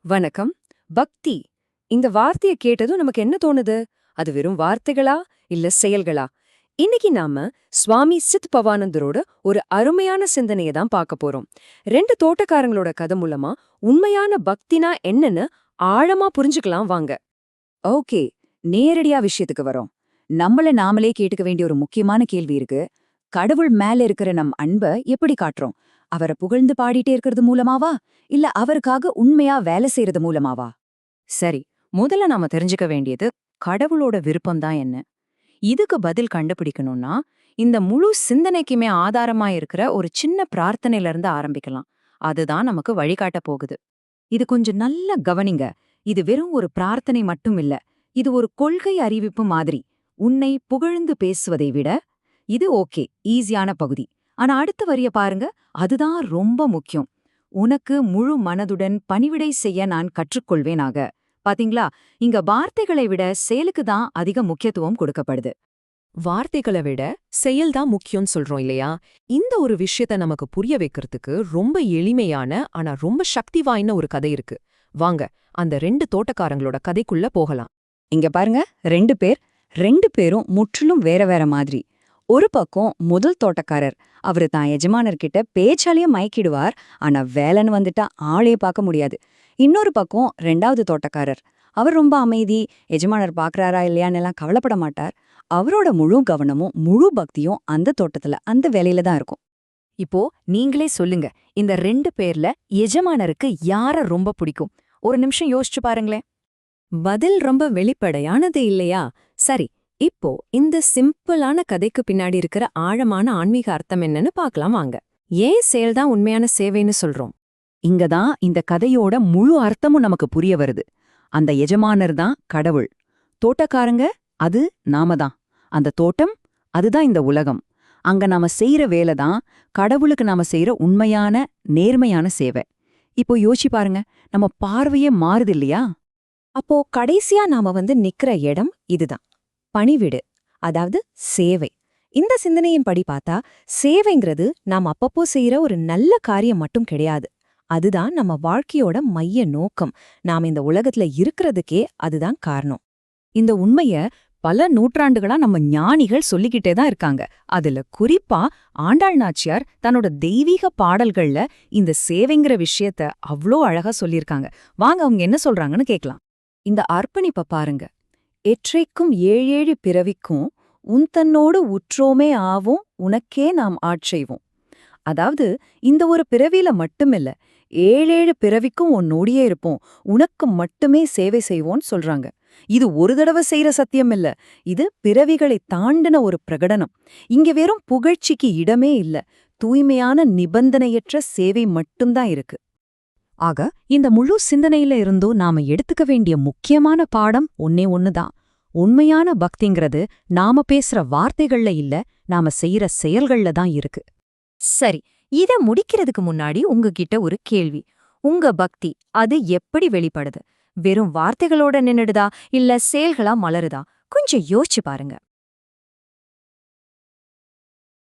வணக்கம். பக்தி இந்த வார்த்தையை கேட்டதும் நமக்கு என்ன தோணுது? அது வெறும் வார்த்தைகளா இல்ல செயல்களா? இன்னைக்கு நாம சுவாமி சித் பவானந்தரோட ஒரு அருமையான சிந்தனையை தான் பார்க்க போறோம். ரெண்டு தோட்டக்காரங்களோட கதை மூலமா உண்மையான பக்தினா என்னன்னு ஆழமா புரிஞ்சுக்கலாம் வாங்க. ஓகே, நேரடியா விஷயத்துக்கு வரோம். நம்மள நாமளே கேட்டுக்க வேண்டிய ஒரு முக்கியமான கேள்வி இருக்கு. கடவுள் மேல இருக்கிற நம் அன்ப எப்படி காட்டுறோம்? அவரை புகழ்ந்து பாடிட்டே இருக்கிறது மூலமாவா, இல்ல அவருக்காக உண்மையா வேலை செய்யறது மூலமாவா? சரி, முதல்ல நாம தெரிஞ்சுக்க வேண்டியது கடவுளோட விருப்பம்தான் என்ன. இதுக்கு பதில் கண்டுபிடிக்கணும்னா இந்த முழு சிந்தனைக்குமே ஆதாரமா இருக்கிற ஒரு சின்ன பிரார்த்தனையில இருந்து ஆரம்பிக்கலாம். அதுதான் நமக்கு வழிகாட்ட போகுது. இது கொஞ்சம் நல்லா கவனிங்க. இது வெறும் ஒரு பிரார்த்தனை மட்டும் இல்ல. இது ஒரு கொள்கை அறிவிப்பு மாதிரி. உன்னை புகழ்ந்து பேசுவதை விட இது ஓகே, ஈஸியான பகுதி. ஆனா அடுத்த வரிய பாருங்க, அதுதான் ரொம்ப முக்கியம். உனக்கு முழு மனதுடன் பணிவிடை செய்ய நான் கற்றுக்கொள்வேனாக. பாத்தீங்களா, இங்க வார்த்தைகளை விட செயலுக்கு தான் அதிக முக்கியத்துவம் கொடுக்கப்படுது. வார்த்தைகளை விட செயல்தான் முக்கியம்னு சொல்றோம் இல்லையா? இந்த ஒரு விஷயத்த நமக்கு புரிய வைக்கிறதுக்கு ரொம்ப எளிமையான ஆனா ரொம்ப சக்தி வாய்ந்த ஒரு கதை இருக்கு. வாங்க அந்த ரெண்டு தோட்டக்காரங்களோட கதைக்குள்ள போகலாம். இங்க பாருங்க, ரெண்டு பேரும் முற்றிலும் வேற வேற மாதிரி. ஒரு பக்கம் முதல் தோட்டக்காரர், அவரு தான் எஜமானர்கிட்ட பேச்சாலேயே மயக்கிடுவார். ஆனா வேலைன்னு வந்துட்டா ஆளே பார்க்க முடியாது. இன்னொரு பக்கம் ரெண்டாவது தோட்டக்காரர், அவர் ரொம்ப அமைதி, எஜமானர் பாக்குறாரா இல்லையான்னு எல்லாம் கவலைப்பட மாட்டார். அவரோட முழு கவனமும் முழு பக்தியும் அந்த தோட்டத்துல அந்த வேலையில தான் இருக்கும். இப்போ நீங்களே சொல்லுங்க, இந்த ரெண்டு பேர்ல எஜமானருக்கு யார ரொம்ப பிடிக்கும்? ஒரு நிமிஷம் யோசிச்சு பாருங்களேன். பதில் ரொம்ப வெளிப்படையானது இல்லையா? சரி, இப்போ இந்த சிம்பிளான கதைக்கு பின்னாடி இருக்கிற ஆழமான ஆன்மீக அர்த்தம் என்னன்னு பார்க்கலாம் வாங்க. ஏன் செயல்தான் உண்மையான சேவைன்னு சொல்றோம்? இங்கதான் இந்த கதையோட முழு அர்த்தமும் நமக்கு புரிய வருது. அந்த எஜமானர் தான் கடவுள். தோட்டக்காரங்க, அது நாம தான். அந்த தோட்டம், அதுதான் இந்த உலகம். அங்க நாம செய்யற வேலை தான் கடவுளுக்கு நாம செய்யற உண்மையான நேர்மையான சேவை. இப்போ யோசிச்சு பாருங்க, நம்ம பார்வையே மாறுது இல்லையா? அப்போ கடைசியா நாம நிக்கிற இடம் இதுதான், பணிவிடு, அதாவது சேவை. இந்த சிந்தனையின்படி பார்த்தா சேவைங்கிறது நாம் அப்பப்போ செய்யற ஒரு நல்ல காரியம் மட்டும் கிடையாது. அதுதான் நம்ம வாழ்க்கையோட மைய நோக்கம். நாம் இந்த உலகத்துல இருக்கிறதுக்கே அதுதான் காரணம். இந்த உண்மைய பல நூற்றாண்டுகளா நம்ம ஞானிகள் சொல்லிக்கிட்டே தான் இருக்காங்க. அதுல குறிப்பா ஆண்டாள் நாச்சியார் தன்னோட தெய்வீக பாடல்கள்ல இந்த சேவைங்கிற விஷயத்த அவ்ளோ அழகா சொல்லியிருக்காங்க. வாங்க அவங்க என்ன சொல்றாங்கன்னு கேக்கலாம். இந்த அர்ப்பணிப்ப பாருங்க. எற்றைக்கும் ஏழேழு பிறவிக்கும் உன் தன்னோடு உற்றோமே ஆவோம், உனக்கே நாம் ஆட்செய்வோம். அதாவது இந்த ஒரு பிறவியில மட்டுமில்ல, ஏழேழு பிறவிக்கும் உன்னோடியே இருப்போம், உனக்கு மட்டுமே சேவை செய்வோம்னு சொல்றாங்க. இது ஒரு தடவை செய்யற சத்தியம் இல்ல, இது பிறவிகளை தாண்டின ஒரு பிரகடனம். இங்க வெறும் புகழ்ச்சிக்கு இடமே இல்ல, தூய்மையான நிபந்தனையற்ற சேவை மட்டும்தான் இருக்கு. ஆக இந்த முழு சிந்தனையில இருந்தும் நாம எடுத்துக்க வேண்டிய முக்கியமான பாடம் ஒன்னே ஒண்ணுதான். உண்மையான பக்திங்கிறது நாம பேசுற வார்த்தைகள்ல இல்ல, நாம செய்யற செயல்கள்ல தான் இருக்கு. சரி, இத முடிக்கிறதுக்கு முன்னாடி உங்ககிட்ட ஒரு கேள்வி. உங்க பக்தி அது எப்படி வெளிப்படுது? வெறும் வார்த்தைகளோட நின்னுடுதா இல்ல செயல்களா மலருதா? கொஞ்சம் யோசிச்சு பாருங்க.